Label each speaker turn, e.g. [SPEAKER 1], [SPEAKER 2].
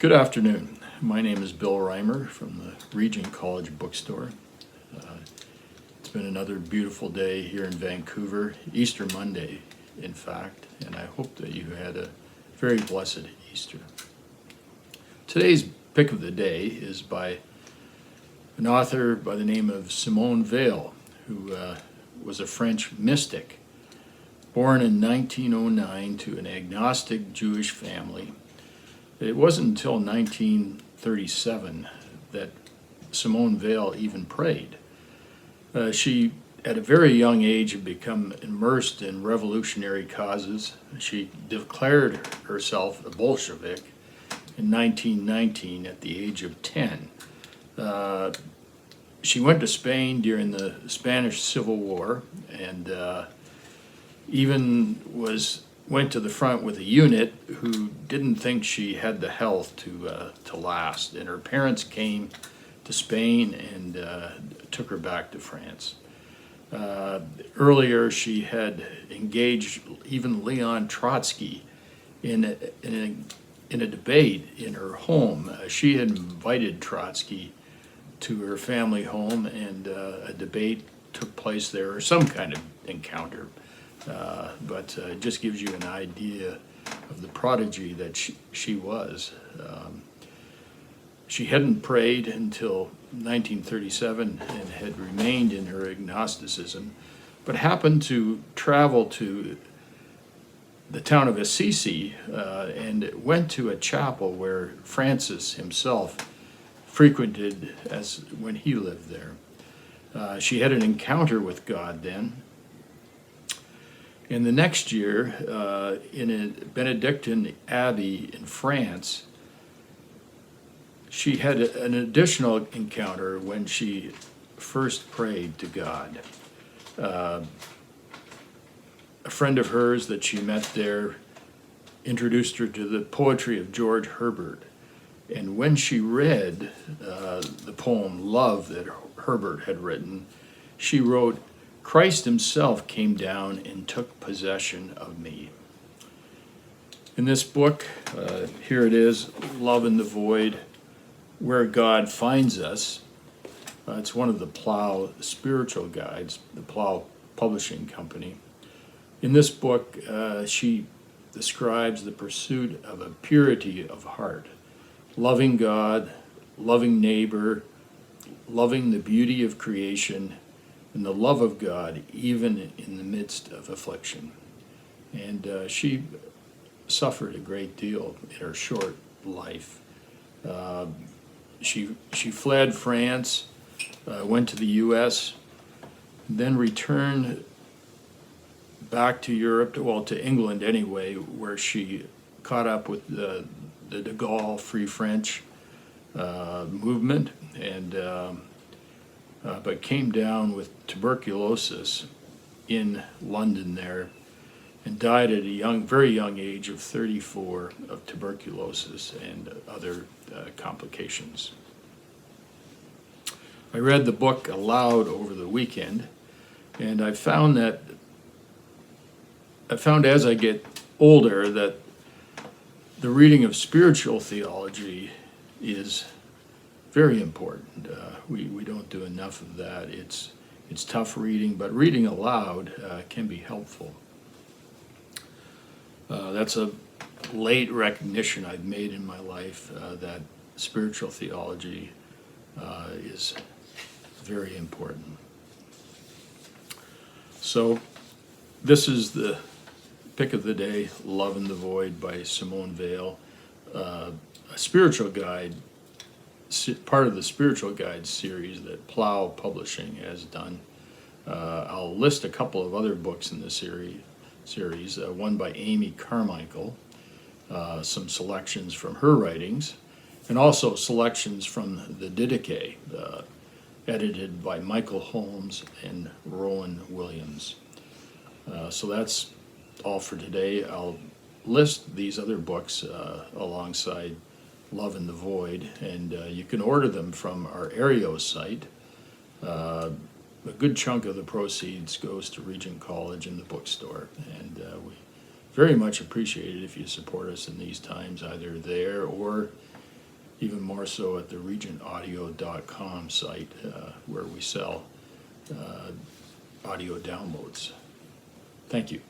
[SPEAKER 1] Good afternoon. My name is Bill Reimer from the Regent College Bookstore. It's been another beautiful day here in Vancouver, Easter Monday, in fact, and I hope that you had a very blessed Easter. Today's pick of the day is by an author by the name of Simone Weil, who was a French mystic, born in 1909 to an agnostic Jewish family. It wasn't until 1937 that Simone Weil even prayed. She, at a very young age, had become immersed in revolutionary causes. She declared herself a Bolshevik in 1919 at the age of 10. She went to Spain during the Spanish Civil War and even went to the front with a unit who didn't think she had the health to last. And her parents came to Spain and took her back to France. Earlier, she had engaged even Leon Trotsky in a debate in her home. She had invited Trotsky to her family home, and a debate took place there, or some kind of encounter. But it just gives you an idea of the prodigy that she was. She hadn't prayed until 1937 and had remained in her agnosticism, but happened to travel to the town of Assisi and went to a chapel where Francis himself frequented when he lived there. She had an encounter with God then. And the next year, in a Benedictine abbey in France, she had an additional encounter when she first prayed to God. A friend of hers that she met there introduced her to the poetry of George Herbert. And when she read the poem Love that Herbert had written, she wrote, "Christ himself came down and took possession of me." In this book, here it is, Love in the Void, Where God Finds Us. It's one of the Plough spiritual guides, the Plough Publishing Company. In this book, she describes the pursuit of a purity of heart, loving God, loving neighbor, loving the beauty of creation, and the love of God, even in the midst of affliction. And she suffered a great deal in her short life. She fled France, went to the U.S., then returned back to Europe, to England anyway, where she caught up with the de Gaulle Free French movement, and but came down with tuberculosis in London there, and died at a very young age of 34 of tuberculosis and other complications. I read the book aloud over the weekend, and I found as I get older that the reading of spiritual theology is very important. We don't do enough of that. It's tough reading, but reading aloud can be helpful. That's a late recognition I've made in my life that spiritual theology is very important. So this is the pick of the day, Love in the Void by Simone Weil, a spiritual guide, part of the spiritual guide series that Plough Publishing has done. I'll list a couple of other books in the series, one by Amy Carmichael, some selections from her writings, and also selections from the Didache, edited by Michael Holmes and Rowan Williams. So that's all for today. I'll list these other books alongside Love in the Void, and you can order them from our Aereo site. A good chunk of the proceeds goes to Regent College and the bookstore, and we very much appreciate it if you support us in these times, either there or even more so at the regentaudio.com site where we sell audio downloads. Thank you.